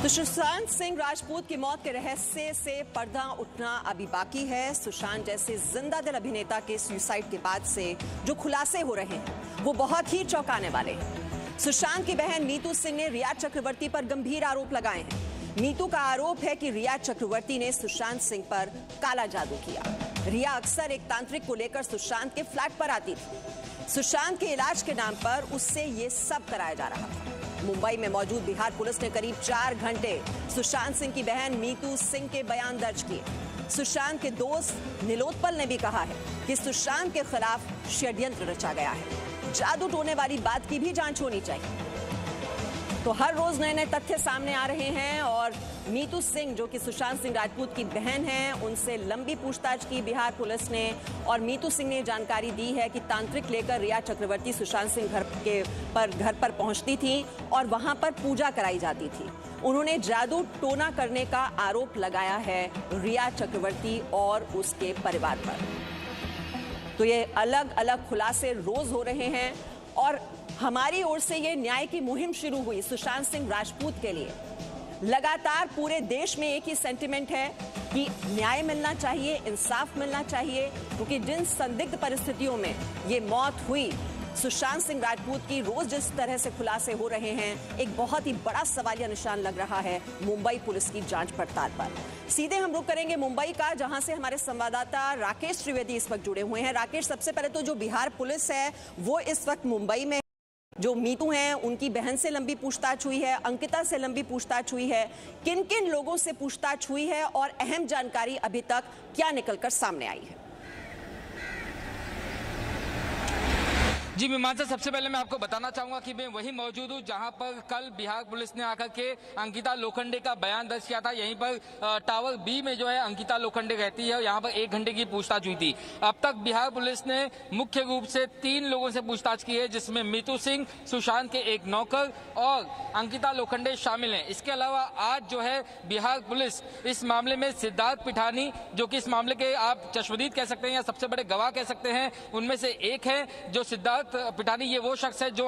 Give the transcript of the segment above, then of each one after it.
सुशांत सिंह राजपूत की मौत के रहस्य से पर्दा उठना अभी बाकी है। सुशांत जैसे जिंदा दिल अभिनेता के सुसाइड के बाद से जो खुलासे हो रहे हैं वो बहुत ही चौंकाने वाले हैं। सुशांत की बहन नीतू सिंह ने रिया चक्रवर्ती पर गंभीर आरोप लगाए हैं। नीतू का आरोप है कि रिया चक्रवर्ती ने सुशांत सिंह पर काला जादू किया। रिया अक्सर एक तांत्रिक को लेकर सुशांत के फ्लैट पर आती थी। सुशांत के इलाज के नाम पर उससे ये सब कराया जा रहा था। मुंबई में मौजूद बिहार पुलिस ने करीब 4 घंटे सुशांत सिंह की बहन नीतू सिंह के बयान दर्ज किए। सुशांत के दोस्त नीलोत्पल ने भी कहा है कि सुशांत के खिलाफ षड्यंत्र रचा गया है। जादू टोने वाली बात की भी जांच होनी चाहिए। तो हर रोज नए नए तथ्य सामने आ रहे हैं और नीतू सिंह जो कि सुशांत सिंह राजपूत की बहन है, उनसे लंबी पूछताछ की बिहार पुलिस ने और नीतू सिंह ने जानकारी दी है कि तांत्रिक लेकर रिया चक्रवर्ती सुशांत सिंह घर पर पहुंचती थी और वहां पर पूजा कराई जाती थी। उन्होंने जादू टोना करने का आरोप लगाया है रिया चक्रवर्ती और उसके परिवार पर। तो ये अलग अलग खुलासे रोज हो रहे हैं और हमारी ओर से ये न्याय की मुहिम शुरू हुई सुशांत सिंह राजपूत के लिए। लगातार पूरे देश में एक ही सेंटिमेंट है कि न्याय मिलना चाहिए, इंसाफ मिलना चाहिए, क्योंकि जिन संदिग्ध परिस्थितियों में ये मौत हुई सुशांत सिंह राजपूत की, रोज जिस तरह से खुलासे हो रहे हैं, एक बहुत ही बड़ा सवालिया निशान लग रहा है मुंबई पुलिस की जांच पड़ताल पर। सीधे हम रुक करेंगे मुंबई का, जहां से हमारे संवाददाता राकेश त्रिवेदी इस वक्त जुड़े हुए हैं। राकेश, सबसे पहले तो जो बिहार पुलिस है वो इस वक्त मुंबई में, जो नीतू हैं उनकी बहन से लंबी पूछताछ हुई है, अंकिता से लंबी पूछताछ हुई है, किन किन लोगों से पूछताछ हुई है और अहम जानकारी अभी तक क्या निकलकर सामने आई है? जी मीमांसा, सबसे पहले मैं आपको बताना चाहूंगा कि मैं वहीं मौजूद हूं जहां पर कल बिहार पुलिस ने आकर के अंकिता लोखंडे का बयान दर्ज किया था। यहीं पर टावर बी में जो है अंकिता लोखंडे रहती है और यहां पर 1 घंटे की पूछताछ हुई थी। अब तक बिहार पुलिस ने मुख्य रूप से 3 लोगों से पूछताछ की है, जिसमें नीतू सिंह, सुशांत के एक नौकर और अंकिता लोखंडे शामिल हैं। इसके अलावा आज जो है बिहार पुलिस इस मामले में सिद्धार्थ पिठानी, जो कि इस मामले के आप चश्मदीद कह सकते हैं या सबसे बड़े गवाह कह सकते हैं, उनमें से एक है। जो सिद्धार्थ पिठानी, ये वो शख्स है जो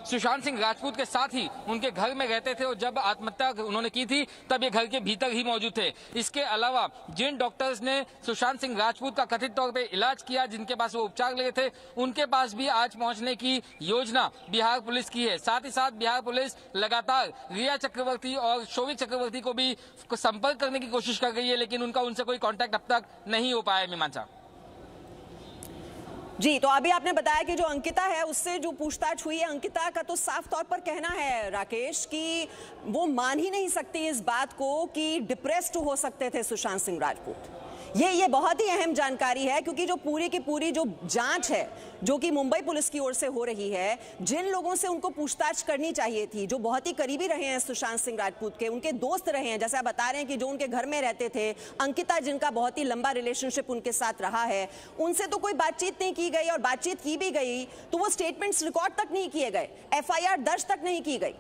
सुशांत सिंह राजपूत के साथ ही उनके घर में रहते थे और जब आत्महत्या उन्होंने की थी तब ये घर के भीतर ही मौजूद थे। इसके अलावा जिन डॉक्टर्स ने सुशांत सिंह राजपूत का कथित तौर पे इलाज किया, जिनके पास वो उपचार ले थे, उनके पास भी आज पहुंचने की योजना बिहार पुलिस की है। साथ ही साथ बिहार पुलिस लगातार रिया चक्रवर्ती और शोभित चक्रवर्ती को भी संपर्क करने की कोशिश कर रही है, लेकिन उनका उनसे कोई कॉन्टैक्ट अब तक नहीं हो पाया है। मीमांसा जी, तो अभी आपने बताया कि जो अंकिता है उससे जो पूछताछ हुई है, अंकिता का तो साफ तौर पर कहना है राकेश कि वो मान ही नहीं सकती इस बात को कि डिप्रेस्ड हो सकते थे सुशांत सिंह राजपूत। ये बहुत ही अहम जानकारी है, क्योंकि जो पूरी की पूरी जो जांच है जो कि मुंबई पुलिस की ओर से हो रही है, जिन लोगों से उनको पूछताछ करनी चाहिए थी, जो बहुत ही करीबी रहे हैं सुशांत सिंह राजपूत के, उनके दोस्त रहे हैं, जैसे आप बता रहे हैं कि जो उनके घर में रहते थे, अंकिता जिनका बहुत ही लंबा रिलेशनशिप उनके साथ रहा है, उनसे तो कोई बातचीत नहीं की गई और बातचीत की भी गई तो वो स्टेटमेंट्स रिकॉर्ड तक नहीं किए गए, FIR दर्ज तक नहीं की गई।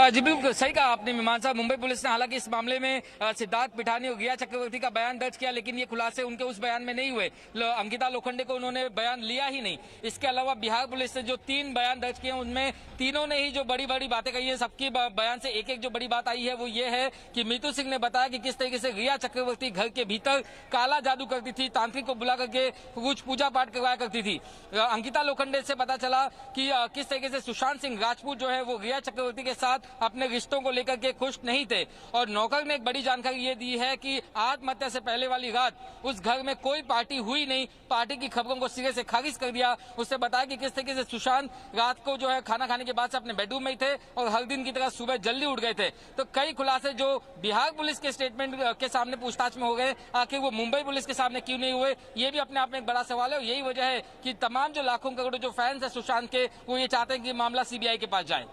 जी बिल्कुल सही कहा आपने मीमांसा। मुंबई पुलिस ने हालांकि इस मामले में सिद्धार्थ पिठानी और रिया चक्रवर्ती का बयान दर्ज किया, लेकिन ये खुलासे उनके उस बयान में नहीं हुए। अंकिता लोखंडे को उन्होंने बयान लिया ही नहीं। इसके अलावा बिहार पुलिस ने जो 3 बयान दर्ज किए, उनमें तीनों ने ही जो बड़ी बड़ी बातें कही है, सबकी बयान से एक एक जो बड़ी बात आई है वो ये है कि नीतू सिंह ने बताया कि किस तरीके से रिया चक्रवर्ती घर के भीतर काला जादू करती थी, तांत्रिक को बुला करके कुछ पूजा पाठ करवाया करती थी। अंकिता लोखंडे से पता चला कि किस तरीके से सुशांत सिंह राजपूत जो है वो रिया चक्रवर्ती के साथ अपने रिश्तों को लेकर के खुश नहीं थे। और नौकर ने एक बड़ी जानकारी ये दी है कि आत्महत्या से पहले वाली रात उस घर में कोई पार्टी हुई नहीं, पार्टी की खबरों को सिरे से खारिज कर दिया। उससे बताया कि किस तरीके से सुशांत रात को जो है खाना खाने के बाद से अपने बेडरूम में ही थे और हर दिन की तरह सुबह जल्दी उठ गए थे। तो कई खुलासे जो बिहार पुलिस के स्टेटमेंट के सामने पूछताछ में हो गए, आखिर वो मुंबई पुलिस के सामने क्यों नहीं हुए, ये भी अपने आप में एक बड़ा सवाल है। और यही वजह है कि तमाम जो लाखों करोड़ों जो फैंस है सुशांत के, वो ये चाहते हैं कि मामला CBI के पास जाए।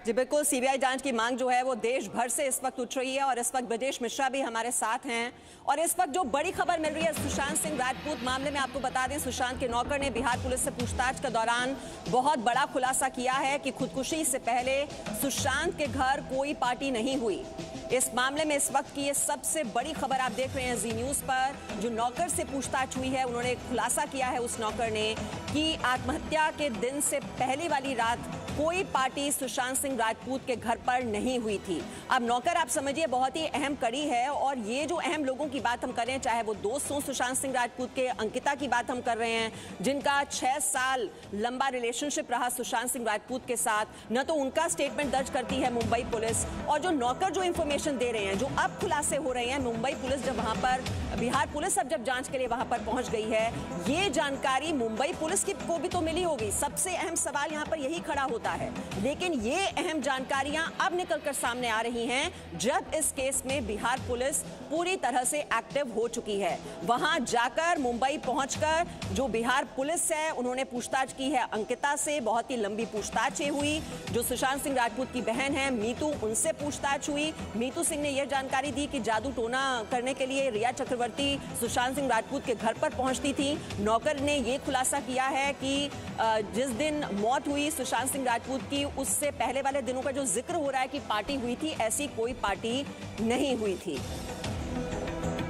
जी बिल्कुल, CBI जांच की मांग जो है वो देश भर से इस वक्त उठ रही है और इस वक्त ब्रजेश मिश्रा भी हमारे साथ हैं। और इस वक्त जो बड़ी खबर मिल रही है सुशांत सिंह राजपूत मामले में, आपको बता दें सुशांत के नौकर ने बिहार पुलिस से पूछताछ के दौरान बहुत बड़ा खुलासा किया है कि खुदकुशी से पहले सुशांत के घर कोई पार्टी नहीं हुई। इस मामले में इस वक्त की ये सबसे बड़ी खबर आप देख रहे हैं जी न्यूज पर। जो नौकर से पूछताछ हुई है, उन्होंने खुलासा किया है उस नौकर ने कि आत्महत्या के दिन से पहली वाली रात कोई पार्टी सुशांत सिंह राजपूत के घर पर नहीं हुई थी। अब नौकर आप समझिए बहुत ही अहम कड़ी है, और ये जो अहम लोगों की बात हम कर रहे हैं, चाहे वो दोस्त हों सुशांत सिंह राजपूत के, अंकिता की बात हम कर रहे हैं जिनका 6 साल लंबा रिलेशनशिप रहा सुशांत सिंह राजपूत के साथ, न तो उनका स्टेटमेंट दर्ज करती है मुंबई पुलिस, और जो नौकर जो इंफॉर्मेशन दे रहे हैं, जो अब खुलासे हो रहे हैं, मुंबई पुलिस जब वहां पर, बिहार पुलिस अब जब जांच के लिए वहां पर पहुंच गई है, ये जानकारी मुंबई पुलिस को भी तो मिली होगी। सबसे अहम सवाल यहां पर यही खड़ा होता है, लेकिन ये अहम जानकारियां अब निकलकर सामने आ रही हैं जब इस केस में बिहार पुलिस पूरी तरह से एक्टिव हो चुकी है। वहां जाकर, मुंबई पहुंचकर जो बिहार पुलिस है उन्होंने पूछताछ की है अंकिता से, बहुत ही लंबी पूछताछ हुई। जो सुशांत सिंह राजपूत की बहन है मीतू, उनसे पूछताछ हुई। मीतू सिंह ने यह जानकारी दी कि जादू टोना करने के लिए रिया चक्रवर्ती सुशांत सिंह राजपूत के घर पर पहुंचती थी। नौकर ने यह खुलासा किया है कि जिस दिन मौत हुई सुशांत सिंह राजपूत की, उससे पहले वाले दिनों का जो जिक्र हो रहा है कि पार्टी हुई थी, ऐसी कोई पार्टी नहीं हुई थी।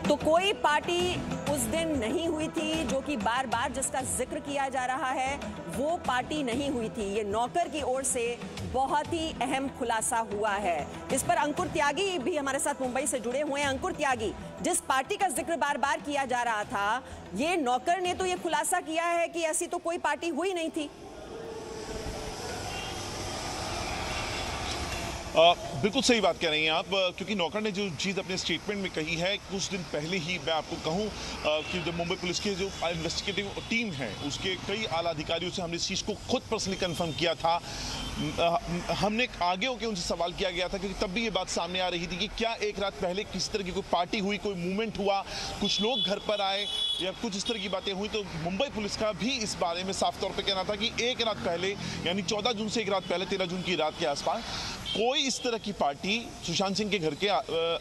तो कोई पार्टी उस दिन नहीं हुई थी जो कि बार बार जिसका जिक्र किया जा रहा है, वो पार्टी नहीं हुई थी। ये नौकर की ओर से बहुत ही अहम खुलासा हुआ है। इस पर अंकुर त्यागी भी हमारे साथ मुंबई से जुड़े हुए हैं। अंकुर त्यागी, जिस पार्टी का जिक्र बार बार किया जा रहा था, ये नौकर ने तो ये खुलासा किया है कि ऐसी तो कोई पार्टी हुई नहीं थी। बिल्कुल सही बात कह रही हैं आप, क्योंकि नौकर ने जो चीज़ अपने स्टेटमेंट में कही है, कुछ दिन पहले ही मैं आपको कहूं कि जो मुंबई पुलिस की जो इन्वेस्टिगेटिव टीम है उसके कई आला अधिकारियों से हमने इस चीज़ को खुद पर्सनली कंफर्म किया था। हमने आगे होकर उनसे सवाल किया गया था, क्योंकि तब भी ये बात सामने आ रही थी कि क्या एक रात पहले किसी तरह की कोई पार्टी हुई, कोई मूवमेंट हुआ, कुछ लोग घर पर आए या कुछ इस तरह की बातें हुई। तो मुंबई पुलिस का भी इस बारे में साफ तौर पर कहना था कि एक रात पहले, यानी 14 जून से एक रात पहले, 13 जून की रात के आसपास कोई इस तरह की पार्टी सुशांत सिंह के घर के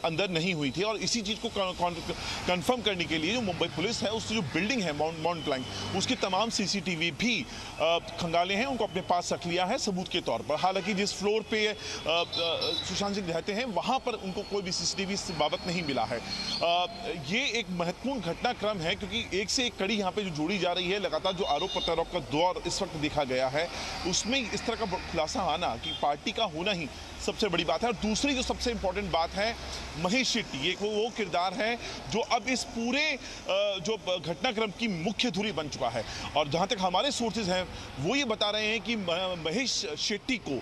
अंदर नहीं हुई थी। और इसी चीज़ को कंफर्म करने के लिए जो मुंबई पुलिस है, उसकी जो बिल्डिंग है माउंट प्लैंक, उसके तमाम सीसीटीवी भी खंगाले हैं, उनको अपने पास रख लिया है सबूत के तौर पर। हालांकि जिस फ्लोर पे सुशांत सिंह रहते हैं वहां पर उनको कोई भी सीसीटीवी इस बाबत नहीं मिला है। ये एक महत्वपूर्ण घटनाक्रम है, क्योंकि एक से एक कड़ी यहाँ पे जो जोड़ी जा रही है। लगातार जो आरोप प्रत्यारोप का दौर इस वक्त देखा गया है, उसमें इस तरह का खुलासा आना कि पार्टी का होना ही सबसे बड़ी बात है। और दूसरी जो सबसे इंपॉर्टेंट बात है, महेश शेट्टी, ये वो किरदार है जो अब इस पूरे जो घटनाक्रम की मुख्य धुरी बन चुका है। और जहां तक हमारे सोर्सेज हैं वो ये बता रहे हैं कि महेश शेट्टी को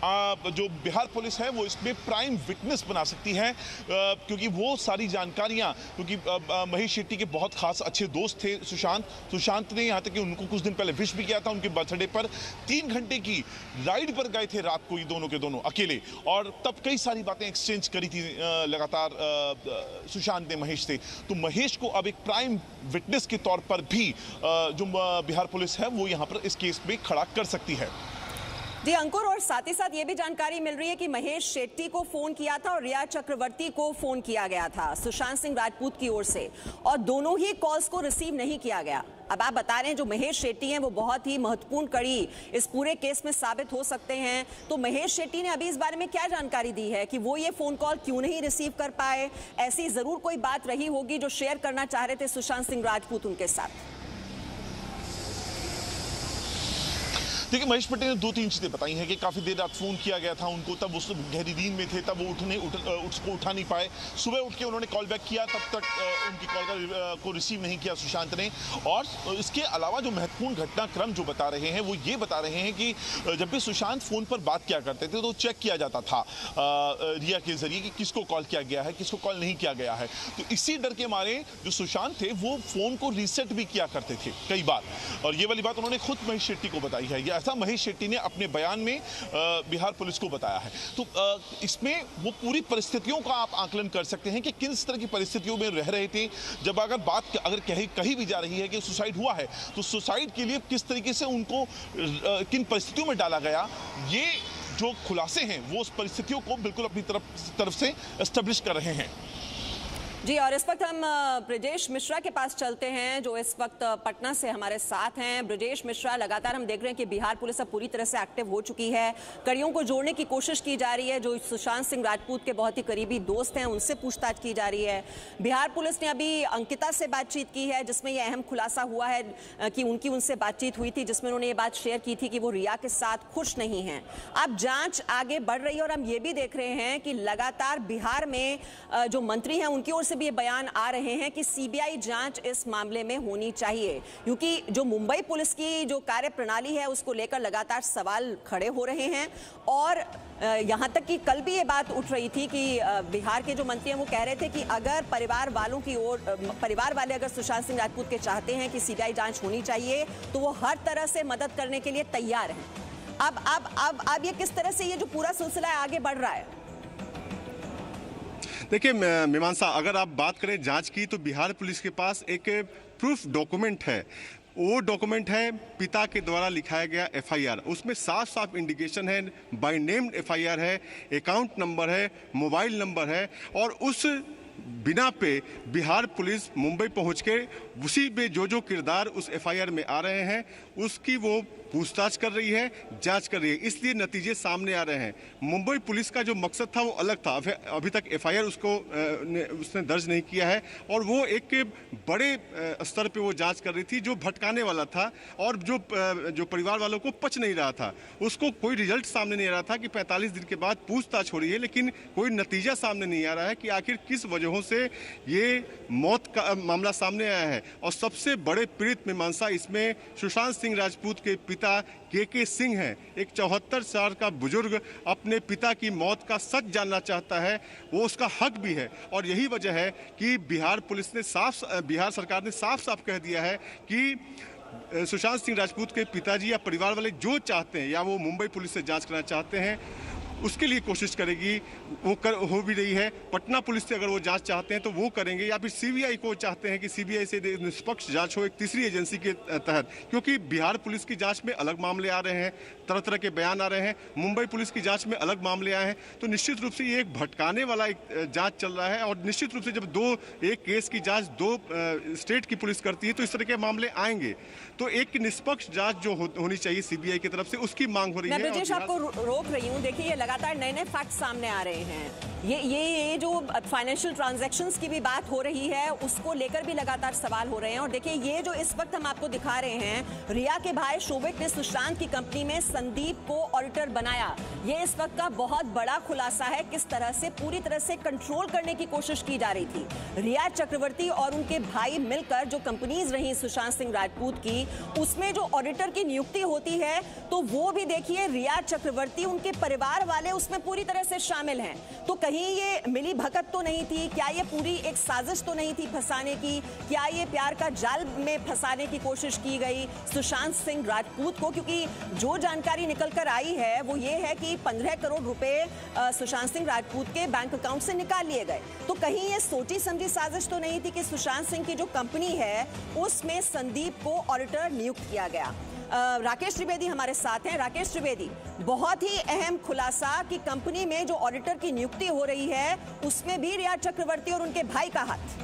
जो बिहार पुलिस है वो इसमें प्राइम विटनेस बना सकती है, क्योंकि वो सारी जानकारियां, क्योंकि महेश शेट्टी के बहुत खास अच्छे दोस्त थे सुशांत ने, यहाँ तक कि उनको कुछ दिन पहले विश भी किया था उनके बर्थडे पर। 3 घंटे की राइड पर गए थे रात को ये दोनों के दोनों अकेले, और तब कई सारी बातें एक्सचेंज करी थी लगातार सुशांत ने महेश से। तो महेश को अब एक प्राइम विटनेस के तौर पर भी जो बिहार पुलिस है वो यहाँ पर इस केस में खड़ा कर सकती है। जी अंकुर, और साथ ही साथ ये भी जानकारी मिल रही है कि महेश शेट्टी को फोन किया था और रिया चक्रवर्ती को फोन किया गया था सुशांत सिंह राजपूत की ओर से, और दोनों ही कॉल्स को रिसीव नहीं किया गया। अब आप बता रहे हैं जो महेश शेट्टी हैं वो बहुत ही महत्वपूर्ण कड़ी इस पूरे केस में साबित हो सकते हैं। तो महेश शेट्टी ने अभी इस बारे में क्या जानकारी दी है कि वो ये फोन कॉल क्यों नहीं रिसीव कर पाए? ऐसी जरूर कोई बात रही होगी जो शेयर करना चाह रहे थे सुशांत सिंह राजपूत उनके साथ। देखिए, महेश शेट्टी ने 2-3 चीज़ें बताई हैं कि काफ़ी देर रात फ़ोन किया गया था उनको, तब उस गहरी नींद में थे, तब वो उसको उठा नहीं पाए। सुबह उठ के उन्होंने कॉल बैक किया, तब तक उनकी कॉल को रिसीव नहीं किया सुशांत ने। और इसके अलावा जो महत्वपूर्ण घटनाक्रम जो बता रहे हैं वो ये बता रहे हैं कि जब भी सुशांत फ़ोन पर बात किया करते थे तो चेक किया जाता था रिया के जरिए कि किसको कॉल किया गया है, किसको कॉल नहीं किया गया है। तो इसी डर के मारे जो सुशांत थे वो फ़ोन को रीसेट भी किया करते थे कई बार, और ये वाली बात उन्होंने खुद महेश शेट्टी को बताई है। ऐसा महेश शेट्टी ने अपने बयान में बिहार पुलिस को बताया है। तो इसमें वो पूरी परिस्थितियों का आप आकलन कर सकते हैं कि किस तरह की परिस्थितियों में रह रहे थे। जब अगर कही भी जा रही है कि सुसाइड हुआ है, तो सुसाइड के लिए किस तरीके से उनको किन परिस्थितियों में डाला गया, ये जो खुलासे हैं वो उस परिस्थितियों को बिल्कुल अपनी तरफ से एस्टेब्लिश कर रहे हैं। जी, और इस वक्त हम ब्रजेश मिश्रा के पास चलते हैं जो इस वक्त पटना से हमारे साथ हैं। ब्रजेश मिश्रा, लगातार हम देख रहे हैं कि बिहार पुलिस अब पूरी तरह से एक्टिव हो चुकी है, कड़ियों को जोड़ने की कोशिश की जा रही है। जो सुशांत सिंह राजपूत के बहुत ही करीबी दोस्त हैं उनसे पूछताछ की जा रही है। बिहार पुलिस ने अभी अंकिता से बातचीत की है जिसमें यह अहम खुलासा हुआ है कि उनकी उनसे बातचीत हुई थी जिसमें उन्होंने ये बात शेयर की थी कि वो रिया के साथ खुश नहीं है। अब जांच आगे बढ़ रही है और हम ये भी देख रहे हैं कि लगातार बिहार में जो मंत्री हैं उनकी ओर से भी ये बयान आ रहे हैं कि सीबीआई जांच इस मामले में होनी चाहिए, क्योंकि जो मुंबई पुलिस की जो कार्य प्रणाली है उसको लेकर लगातार सवाल खड़े हो रहे हैं। और यहां तक कि कल भी ये बात उठ रही थी कि बिहार के जो मंत्री हैं वो कह रहे थे कि अगर परिवार वाले अगर सुशांत सिंह राजपूत के चाहते हैं कि सीबीआई जांच होनी चाहिए तो वो हर तरह से मदद करने के लिए तैयार हैं। अब ये किस तरह से ये जो पूरा सिलसिला है आगे बढ़ रहा है? देखिए मीमांसा, अगर आप बात करें जांच की तो बिहार पुलिस के पास एक प्रूफ डॉक्यूमेंट है। वो डॉक्यूमेंट है पिता के द्वारा लिखाया गया एफआईआर। उसमें साफ साफ इंडिकेशन है, बाय नेम्ड एफआईआर है, अकाउंट नंबर है, मोबाइल नंबर है। और उस बिना पे बिहार पुलिस मुंबई पहुंच के उसी पे जो किरदार उस एफआईआर में आ रहे हैं उसकी वो पूछताछ कर रही है, जांच कर रही है। इसलिए नतीजे सामने आ रहे हैं। मुंबई पुलिस का जो मकसद था वो अलग था। अभी तक एफआईआर उसने दर्ज नहीं किया है और वो एक बड़े स्तर पे वो जांच कर रही थी जो भटकाने वाला था और जो परिवार वालों को पच नहीं रहा था। उसको कोई रिजल्ट सामने नहीं आ रहा था कि 45 दिन के बाद पूछताछ हो रही है, लेकिन कोई नतीजा सामने नहीं आ रहा है कि आखिर किस वजहों से ये मौत का मामला सामने आया है। और सबसे बड़े पीड़ित मीमांसा इसमें सुशांत सिंह राजपूत के पिता के सिंह हैं। एक 74 साल का बुजुर्ग अपने पिता की मौत का सच जानना चाहता है, वो उसका हक भी है। और यही वजह है कि बिहार सरकार ने साफ साफ कह दिया है कि सुशांत सिंह राजपूत के पिताजी या परिवार वाले जो चाहते हैं या वो मुंबई पुलिस से जांच करना चाहते हैं उसके लिए कोशिश करेगी, हो भी रही है। पटना पुलिस से अगर वो जांच चाहते हैं तो वो करेंगे, या फिर सीबीआई को चाहते हैं कि सीबीआई से निष्पक्ष जांच हो एक तीसरी एजेंसी के तहत। क्योंकि बिहार पुलिस की जांच में अलग मामले आ रहे हैं, तरह तरह के बयान आ रहे हैं, मुंबई पुलिस की जांच में अलग मामले आए हैं। तो निश्चित रूप से ये एक भटकाने वाला एक जांच चल रहा है। और निश्चित रूप से जब एक केस की जाँच दो स्टेट की पुलिस करती है तो इस तरह के मामले आएंगे। तो एक निष्पक्ष जांच जो होनी चाहिए सीबीआई की तरफ से, उसकी मांग हो रही है। मैं ब्रजेश आपको रोक रही हूँ। देखिए ये लगातार नए नए फैक्ट सामने आ रहे हैं। ये जो फाइनेंशियल ट्रांजैक्शंस की भी बात हो रही है उसको लेकर भी लगातार सवाल हो रहे हैं। और देखिए ये जो इस वक्त हम आपको दिखा रहे हैं, रिया के भाई शोभिक ने सुशांत की कंपनी में संदीप को ऑडिटर बनाया। ये इस वक्त का बहुत बड़ा खुलासा है किस तरह से पूरी तरह से कंट्रोल करने की कोशिश की जा रही थी। रिया चक्रवर्ती और उनके भाई मिलकर जो कंपनीज रही सुशांत सिंह राजपूत की, उसमें जो ऑडिटर की नियुक्ति होती है तो वो भी देखिए रिया चक्रवर्ती, उनके परिवार वाले उसमें पूरी तरह से शामिल हैं। तो कहीं ये मिली भगत तो नहीं थी? क्या ये पूरी एक साजिश तो नहीं थी फंसाने की? क्या ये प्यार का जाल में फंसाने की कोशिश की गई सुशांत सिंह राजपूत को? क्योंकि जो जानकारी निकल कर आई है वो ये है कि 15 करोड़ रुपए सुशांत सिंह राजपूत के बैंक अकाउंट से निकाल लिए गए। तो कहीं ये सोची समझी साजिश तो नहीं थी कि सुशांत सिंह की जो कंपनी है उसमें संदीप को ऑडिटर नियुक्त किया गया? राकेश त्रिवेदी हमारे साथ हैं। राकेश त्रिवेदी, बहुत ही अहम खुलासा कि कंपनी में जो ऑडिटर की नियुक्ति हो रही है उसमें भी रिया चक्रवर्ती और उनके भाई का हाथ।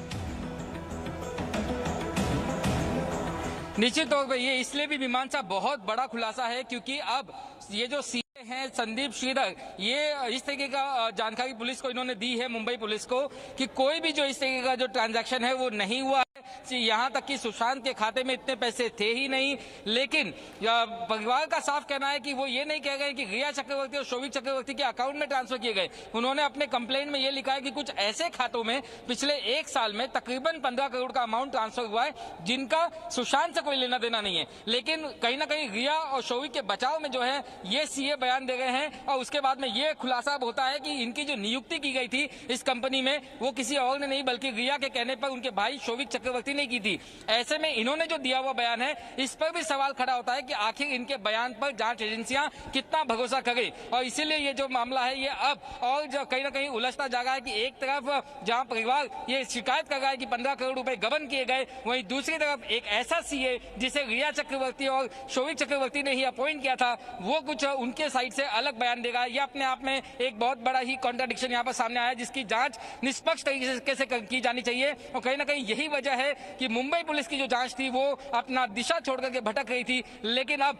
निश्चित तौर पर ये इसलिए भी मीमांसा बहुत बड़ा खुलासा है क्योंकि अब ये जो सीए हैं संदीप श्रीधर, ये इस तरीके का जानकारी पुलिस को इन्होंने दी है, मुंबई पुलिस को, कि कोई भी जो इस तरीके का जो ट्रांजैक्शन है वो नहीं हुआ है। यहाँ तक कि सुशांत के खाते में इतने पैसे थे ही नहीं। लेकिन परिवार का साफ कहना है कि वो ये नहीं कह गए कि रिया चक्रवर्ती और शोभिक चक्रवर्ती के अकाउंट में ट्रांसफर किए गए। उन्होंने अपने कंप्लेंट में ये लिखा है कि कुछ ऐसे खातों में पिछले 1 साल में तकरीबन 15 करोड़ का अमाउंट ट्रांसफर हुआ है जिनका सुशांत से कोई लेना देना नहीं है। लेकिन कहीं ना कहीं रिया और शोभिक के बचाव में जो है ये सीए बयान दे गए हैं। और उसके बाद में ये खुलासा होता है कि इनकी जो नियुक्ति की गई थी इस कंपनी में वो किसी और ने नहीं बल्कि रिया के कहने पर उनके भाई शोभिक चक्रवर्ती चक्रवर्ती ने की थी। ऐसे में इन्होंने जो दिया हुआ बयान है, इस पर भी सवाल खड़ा होता है कि आखिर इनके बयान पर जांच एजेंसियां कितना भरोसा करें। और इसीलिए ये जो मामला है ये अब और जो कहीं ना कहीं उलझता जा रहा है कि एक तरफ जहां परिवार ये शिकायत कर रहा है कि 15 करोड़ रुपए गबन किए गए, वहीं दूसरी तरफ एक ऐसा सीए जिसे रिया चक्रवर्ती और शोभिक चक्रवर्ती ने ही अपॉइंट किया था, वो कुछ उनके साइड से अलग बयान देगा। यह अपने आप में एक बहुत बड़ा ही कॉन्ट्राडिक्शन यहाँ पर सामने आया, जिसकी जांच निष्पक्ष तरीके से की जानी चाहिए। और कहीं ना कहीं यही वजह है कि मुंबई पुलिस की जो जांच थी वो अपना दिशा छोड़ करके भटक रही थी। लेकिन अब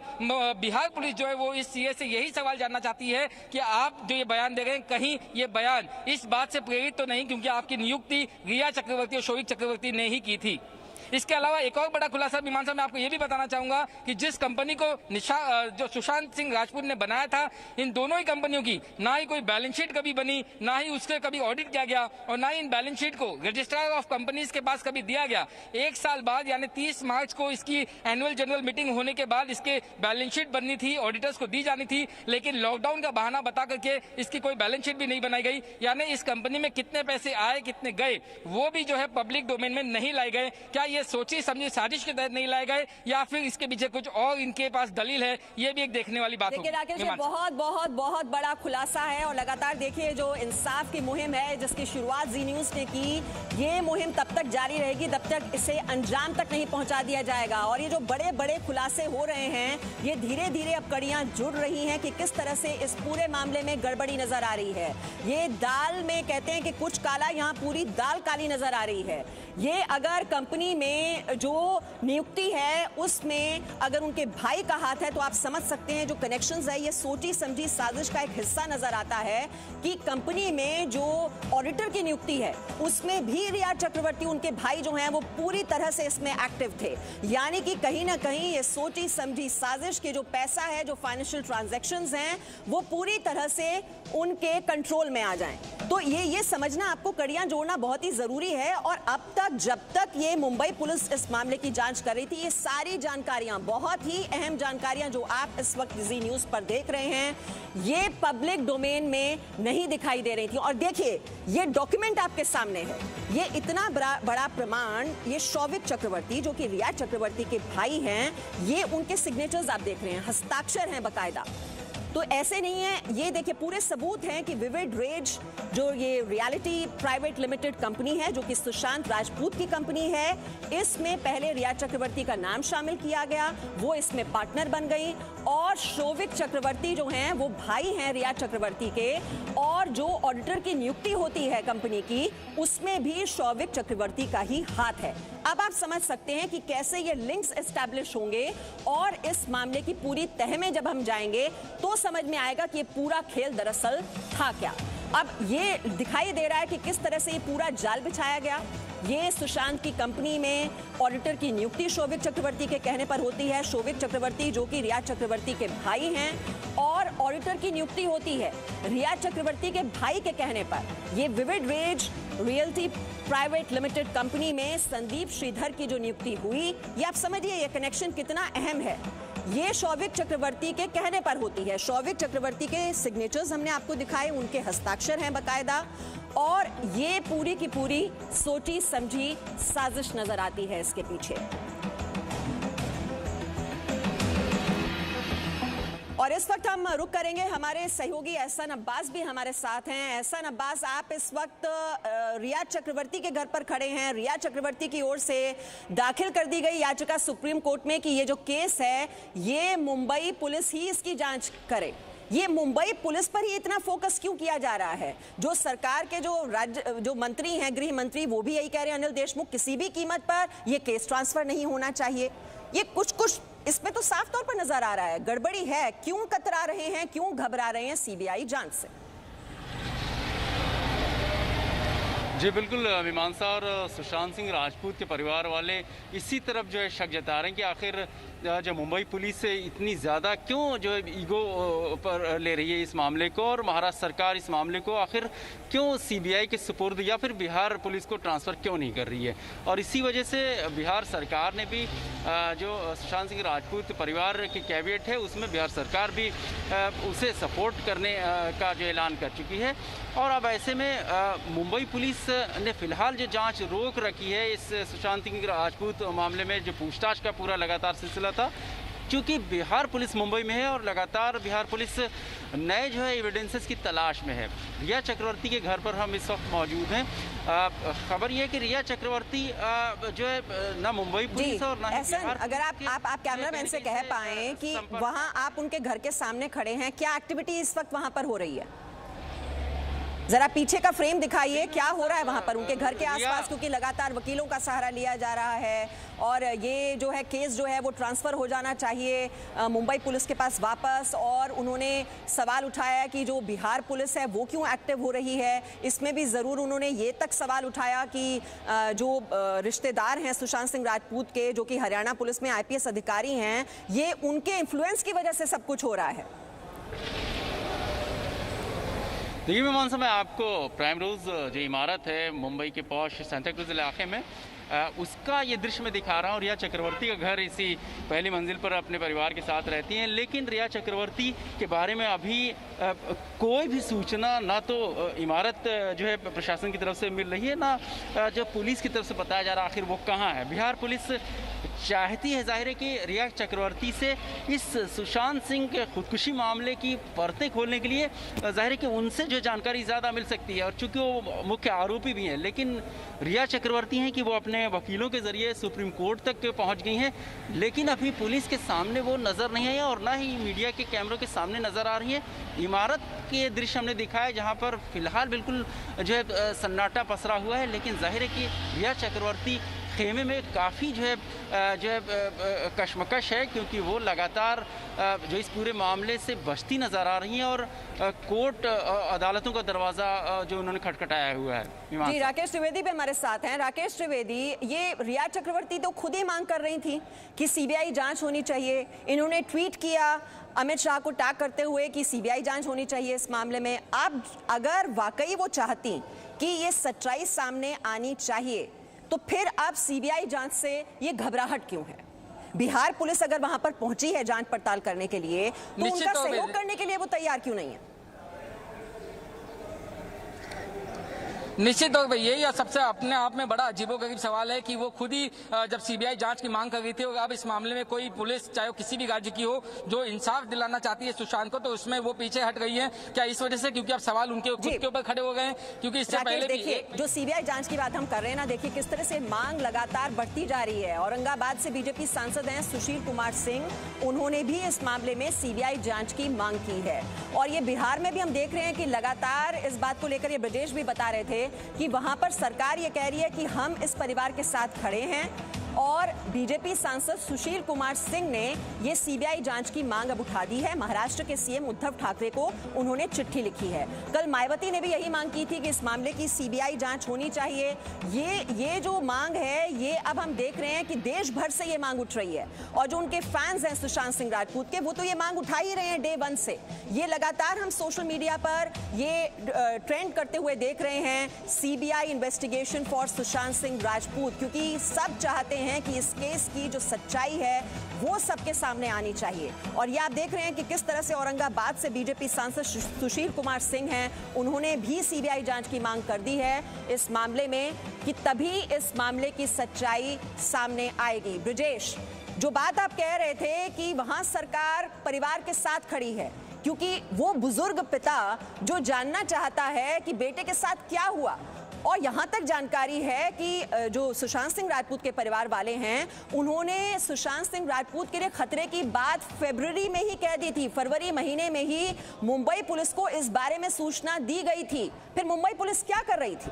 बिहार पुलिस जो है वो इस सीए से यही सवाल जानना चाहती है कि आप जो ये बयान दे रहे हैं, कहीं ये बयान इस बात से प्रेरित तो नहीं, क्योंकि आपकी नियुक्ति रिया चक्रवर्ती और शोभिक चक्रवर्ती ने ही की थी। इसके अलावा एक और बड़ा खुलासा मीमांसा में आपको यह भी बताना चाहूंगा कि जिस कंपनी को जो सुशांत सिंह राजपूत ने बनाया था, इन दोनों ही कंपनियों की ना ही कोई बैलेंस शीट कभी बनी, ना ही उसके कभी ऑडिट किया गया, और ना ही इन बैलेंस शीट को रजिस्ट्रार ऑफ कंपनीज के पास कभी दिया गया। एक साल बाद यानी 30 मार्च को इसकी एनुअल जनरल मीटिंग होने के बाद इसके बैलेंस शीट बननी थी, ऑडिटर्स को दी जानी थी, लेकिन लॉकडाउन का बहाना बता करके इसकी कोई बैलेंस शीट भी नहीं बनाई गई। यानी इस कंपनी में कितने पैसे आए, कितने गए, वो भी जो है पब्लिक डोमेन में नहीं लाए गए। क्या ये सोची समझी साजिश के तहत नहीं लाए गए, या फिर इसके पीछे कुछ और इनके पास दलील है, ये भी एक देखने वाली बात देखिए राकेश, बहुत बहुत बहुत बड़ा खुलासा है। और लगातार देखिए जो इंसाफ की मुहिम है, जिसकी शुरुआत जी न्यूज ने की, ये मुहिम तब तक जारी रहेगी जब तक इसे अंजाम तक नहीं पहुंचा दिया जाएगा। और ये जो बड़े बड़े खुलासे हो रहे हैं, ये धीरे धीरे अब कड़ियां जुड़ रही हैं कि किस तरह से इस पूरे मामले में गड़बड़ी नजर आ रही है। ये दाल में कहते हैं कि कुछ काला, यहाँ पूरी दाल काली नजर आ रही है। ये अगर कंपनी में जो नियुक्ति है उसमें अगर उनके भाई का हाथ है, तो आप समझ सकते हैं जो कनेक्शंस है, ये सोची समझी साजिश का एक हिस्सा नजर आता है कि कंपनी में जो ऑडिटर की नियुक्ति है उसमें भी रिया चक्रवर्ती, उनके भाई जो हैं, वो पूरी तरह से इसमें एक्टिव थे। यानी कि कहीं ना कहीं ये सोची समझी साजिश के जो पैसा है, जो फाइनेंशियल ट्रांजैक्शंस हैं, वो पूरी तरह से उनके कंट्रोल में आ जाएं। तो ये समझना, आपको कड़ियां जोड़ना बहुत ही जरूरी है। और अब तक जब तक ये मुंबई पुलिस इस मामले की जांच कर रही थी, ये सारी जानकारियां, बहुत ही अहम जानकारियां जो आप इस वक्त जी न्यूज पर देख रहे हैं, ये पब्लिक डोमेन में नहीं दिखाई दे रही थी। और देखिए ये डॉक्यूमेंट आपके सामने है, ये इतना बड़ा प्रमाण, ये शोभिक चक्रवर्ती जो कि रिया चक्रवर्ती के भाई हैं, ये उनके सिग्नेचर्स आप देख रहे हैं, हस्ताक्षर हैं बकायदा। तो ऐसे नहीं है, ये देखिए पूरे सबूत हैं कि विविड रेज जो ये रियलिटी प्राइवेट लिमिटेड कंपनी है, जो कि सुशांत राजपूत की कंपनी है, इसमें पहले रिया चक्रवर्ती का नाम शामिल किया गया, वो इसमें पार्टनर बन गई। और शोभिक चक्रवर्ती जो हैं, वो भाई हैं रिया चक्रवर्ती के, और जो ऑडिटर की नियुक्ति होती है कंपनी की, उसमें भी शोभिक चक्रवर्ती का ही हाथ है। अब आप समझ सकते हैं कि कैसे ये लिंक्स एस्टैब्लिश होंगे, और इस मामले की पूरी तह में जब हम जाएंगे तो समझ में आएगा कि ये पूरा खेल दरअसल था क्या। अब ये दिखाई दे रहा है कि किस तरह से ये पूरा जाल बिछाया गया। ये सुशांत की कंपनी में ऑडिटर की नियुक्ति शोभिक चक्रवर्ती के कहने पर होती है। शोभिक चक्रवर्ती जो कि रिया चक्रवर्ती के भाई हैं, और ऑडिटर की नियुक्ति होती है रिया चक्रवर्ती के भाई के कहने पर। ये Vivid Rays Realty private limited company में संदीप श्रीधर की जो नियुक्ति हुई, ये आप समझिए ये कनेक्शन कितना अहम है। ये शोभिक चक्रवर्ती के कहने पर होती है। शोभिक चक्रवर्ती के सिग्नेचर्स हमने आपको दिखाए, उनके हस्ताक्षर हैं बकायदा, और ये पूरी की पूरी सोची समझी साजिश नजर आती है इसके पीछे। और इस वक्त हम रुक करेंगे, हमारे सहयोगी एहसान अब्बास भी हमारे साथ हैं। एहसान अब्बास, आप इस वक्त रिया चक्रवर्ती के घर पर खड़े हैं। रिया चक्रवर्ती की ओर से दाखिल कर दी गई याचिका सुप्रीम कोर्ट में कि ये जो केस है, ये मुंबई पुलिस ही इसकी जांच करे। ये मुंबई पुलिस पर ही इतना फोकस क्यों किया जा रहा है? जो सरकार के जो मंत्री हैं, गृह मंत्री, वो भी यही कह रहे हैं, अनिल देशमुख, किसी भी कीमत पर ये केस ट्रांसफर नहीं होना चाहिए। ये कुछ इसमें तो साफ तौर पर नजर आ रहा है, गड़बड़ी है। क्यों कतरा रहे हैं, क्यों घबरा रहे हैं सीबीआई जांच से? जी बिल्कुल, मीमांसा और सुशांत सिंह राजपूत के परिवार वाले इसी तरफ जो है शक जता रहे हैं कि आखिर जो मुंबई पुलिस इतनी ज़्यादा क्यों जो है ईगो पर ले रही है इस मामले को, और महाराष्ट्र सरकार इस मामले को आखिर क्यों सीबीआई के सुपुर्द या फिर बिहार पुलिस को ट्रांसफ़र क्यों नहीं कर रही है। और इसी वजह से बिहार सरकार ने भी जो सुशांत सिंह राजपूत परिवार की कैबिनेट है, उसमें बिहार सरकार भी उसे सपोर्ट करने का जो ऐलान कर चुकी है। और अब ऐसे में मुंबई पुलिस ने फिलहाल जो जांच रोक रखी है इस सुशांत सिंह राजपूत मामले में, जो पूछताछ का पूरा लगातार सिलसिला था, क्योंकि बिहार पुलिस मुंबई में है और लगातार बिहार पुलिस नए जो है एविडेंसेस की तलाश में है। रिया चक्रवर्ती के घर पर हम इस वक्त मौजूद हैं। खबर यह है कि रिया चक्रवर्ती जो है ना मुंबई पुलिस और ना बिहार, अगर आप कैमरामैन से कह पाएं कि वहां आप उनके घर के सामने खड़े हैं, क्या एक्टिविटी इस वक्त वहां पर हो रही है? जरा पीछे का फ्रेम दिखाइए, क्या हो रहा है वहां पर उनके घर के आसपास, क्योंकि लगातार वकीलों का सहारा लिया जा रहा है और ये जो है केस जो है वो ट्रांसफर हो जाना चाहिए मुंबई पुलिस के पास वापस। और उन्होंने सवाल उठाया कि जो बिहार पुलिस है वो क्यों एक्टिव हो रही है। इसमें भी जरूर उन्होंने ये तक सवाल उठाया कि जो रिश्तेदार हैं सुशांत सिंह राजपूत के, जो कि हरियाणा पुलिस में IPS अधिकारी हैं, ये उनके इन्फ्लुएंस की वजह से सब कुछ हो रहा है। देखिए मीमांसा, मैं आपको प्राइम रोज जो इमारत है मुंबई के पॉश सांता क्रूज इलाके में, उसका ये दृश्य मैं दिखा रहा हूँ। रिया चक्रवर्ती का घर इसी पहली मंजिल पर अपने परिवार के साथ रहती हैं, लेकिन रिया चक्रवर्ती के बारे में अभी कोई भी सूचना ना तो इमारत जो है प्रशासन की तरफ से मिल रही है, ना जो पुलिस की तरफ से बताया जा रहा आखिर वो कहाँ है। बिहार पुलिस चाहती है जाहिर है कि रिया चक्रवर्ती से इस सुशांत सिंह के खुदकुशी मामले की परतें खोलने के लिए जाहिर है कि उनसे जो जानकारी ज़्यादा मिल सकती है, और चूंकि वो मुख्य आरोपी भी हैं, लेकिन रिया चक्रवर्ती हैं कि वो अपने वकीलों के जरिए सुप्रीम कोर्ट तक पहुंच गई हैं, लेकिन अभी पुलिस के सामने वो नज़र नहीं आई और ना ही मीडिया के कैमरों के सामने नज़र आ रही है। इमारत के दृश्य हमने दिखाया जहां पर फिलहाल बिल्कुल जो है सन्नाटा पसरा हुआ है, लेकिन जाहिर है कि रिया चक्रवर्ती खेमे में काफ़ी जो है कशमकश है, क्योंकि वो लगातार जो इस पूरे मामले से बचती नज़र आ रही हैं और कोर्ट अदालतों का दरवाज़ा जो उन्होंने खटखटाया हुआ है। जी, राकेश त्रिवेदी भी हमारे साथ हैं। राकेश त्रिवेदी, ये रिया चक्रवर्ती तो खुद ही मांग कर रही थी कि CBI जांच होनी चाहिए। इन्होंने ट्वीट किया अमित शाह को टैग करते हुए कि CBI जांच होनी चाहिए इस मामले में। अब अगर वाकई वो चाहती कि ये सच्चाई सामने आनी चाहिए, तो फिर अब CBI जांच से ये घबराहट क्यों है? बिहार पुलिस अगर वहां पर पहुंची है जांच पड़ताल करने के लिए, तो उनका सहयोग करने के लिए वो तैयार क्यों नहीं है? निश्चित तौर पर यही सबसे अपने आप में बड़ा अजीबोगरीब सवाल है कि वो खुद ही जब CBI जांच की मांग कर रही थी और अब इस मामले में कोई पुलिस चाहे वो किसी भी राज्य की हो जो इंसाफ दिलाना चाहती है सुशांत को, तो उसमें वो पीछे हट गई है। क्या इस वजह से क्योंकि अब सवाल उनके खुद के ऊपर खड़े हो गए हैं? क्योंकि इससे पहले देखिए जो CBI जांच की बात हम कर रहे हैं ना, देखिए किस तरह से मांग लगातार बढ़ती जा रही है। औरंगाबाद से BJP सांसद हैं सुशील कुमार सिंह, उन्होंने भी इस मामले में CBI जांच की मांग की है। और ये बिहार में भी हम देख रहे हैं कि लगातार इस बात को लेकर, ये ब्रजेश भी बता रहे थे कि वहां पर सरकार ये कह रही है कि हम इस परिवार के साथ खड़े हैं, और BJP सांसद सुशील कुमार सिंह ने ये CBI जांच की मांग अब उठा दी है। महाराष्ट्र के CM उद्धव ठाकरे को उन्होंने चिट्ठी लिखी है। कल मायावती ने भी यही मांग की थी कि इस मामले की CBI जांच होनी चाहिए। ये जो मांग है, ये अब हम देख रहे हैं कि देश भर से ये मांग उठ रही है, और जो उनके फैंस हैं सुशांत सिंह राजपूत के, वो तो ये मांग उठा ही रहे हैं डे 1 से। ये लगातार हम सोशल मीडिया पर ये ट्रेंड करते हुए देख रहे हैं, CBI investigation for Sushant Singh Rajput, क्योंकि सब चाहते हैं कि इस केस की जो सच्चाई है वो सबके सामने आनी चाहिए। और ये आप देख रहे हैं कि किस तरह से औरंगाबाद से BJP सांसद सुशील कुमार सिंह हैं, उन्होंने भी CBI जांच की मांग कर दी है इस मामले में, कि तभी इस मामले की सच्चाई सामने आएगी। ब्रजेश, जो बात आप कह रहे थे कि वहां सरकार परिवार के साथ खड़ी है, क्योंकि वो बुजुर्ग पिता जो जानना चाहता है कि बेटे के साथ क्या हुआ, और यहां तक जानकारी है कि जो सुशांत सिंह राजपूत के परिवार वाले हैं, उन्होंने सुशांत सिंह राजपूत के लिए खतरे की बात फरवरी में ही कह दी थी। फरवरी महीने में ही मुंबई पुलिस को इस बारे में सूचना दी गई थी। फिर मुंबई पुलिस क्या कर रही थी?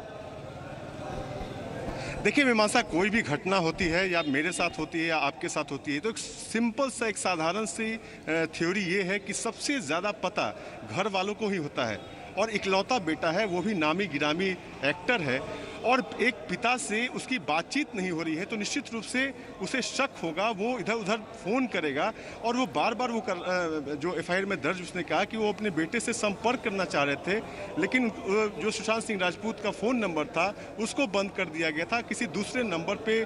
देखिए मीमांसा, कोई भी घटना होती है, या मेरे साथ होती है या आपके साथ होती है, तो एक सिंपल सा एक साधारण सी थ्योरी ये है कि सबसे ज़्यादा पता घर वालों को ही होता है, और इकलौता बेटा है, वो भी नामी गिरामी एक्टर है, और एक पिता से उसकी बातचीत नहीं हो रही है, तो निश्चित रूप से उसे शक होगा, वो इधर उधर फ़ोन करेगा, और वो बार बार जो FIR में दर्ज उसने कहा कि वो अपने बेटे से संपर्क करना चाह रहे थे, लेकिन जो सुशांत सिंह राजपूत का फ़ोन नंबर था उसको बंद कर दिया गया था। किसी दूसरे नंबर पे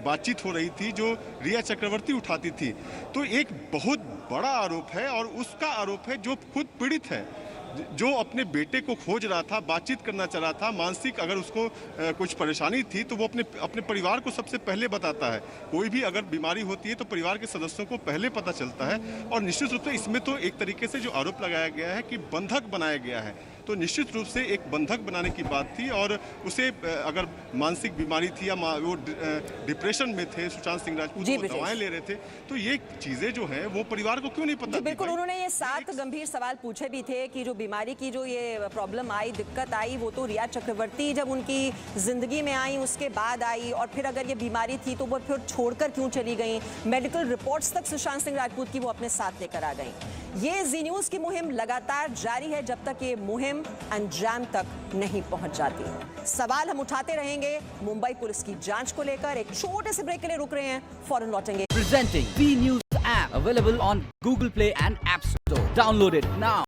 बातचीत हो रही थी जो रिया चक्रवर्ती उठाती थी। तो एक बहुत बड़ा आरोप है, और उसका आरोप है जो खुद पीड़ित है, जो अपने बेटे को खोज रहा था, बातचीत करना चाह रहा था, मानसिक अगर उसको कुछ परेशानी थी तो वो अपने परिवार को सबसे पहले बताता है। कोई भी अगर बीमारी होती है तो परिवार के सदस्यों को पहले पता चलता है। और निश्चित रूप से इसमें तो एक तरीके से जो आरोप लगाया गया है कि बंधक बनाया गया है, तो निश्चित रूप से एक बंधक बनाने की बात थी। और उसे अगर मानसिक बीमारी थी या वो डिप्रेशन में थे सुशांत सिंह राजपूत, वो दवाएं ले रहे थे, तो ये चीजें जो हैं वो परिवार को क्यों नहीं पता? बिल्कुल, उन्होंने ये 7 गंभीर सवाल पूछे भी थे कि जो बीमारी की जो ये प्रॉब्लम आई, दिक्कत आई, वो तो रिया चक्रवर्ती जब उनकी जिंदगी में आई उसके बाद आई, और फिर अगर ये बीमारी थी तो वो फिर छोड़कर क्यों चली गई? मेडिकल रिपोर्ट्स तक सुशांत सिंह राजपूत की वो अपने साथ लेकर आ गई। ये जी न्यूज की मुहिम लगातार जारी है जब तक ये मुहिम अंजाम तक नहीं पहुंच जाती। सवाल हम उठाते रहेंगे मुंबई पुलिस की जांच को लेकर। एक छोटे से ब्रेक के लिए रुक रहे हैं, फौरन लौटेंगे। Presenting B News app available on Google Play and App Store. Download it now.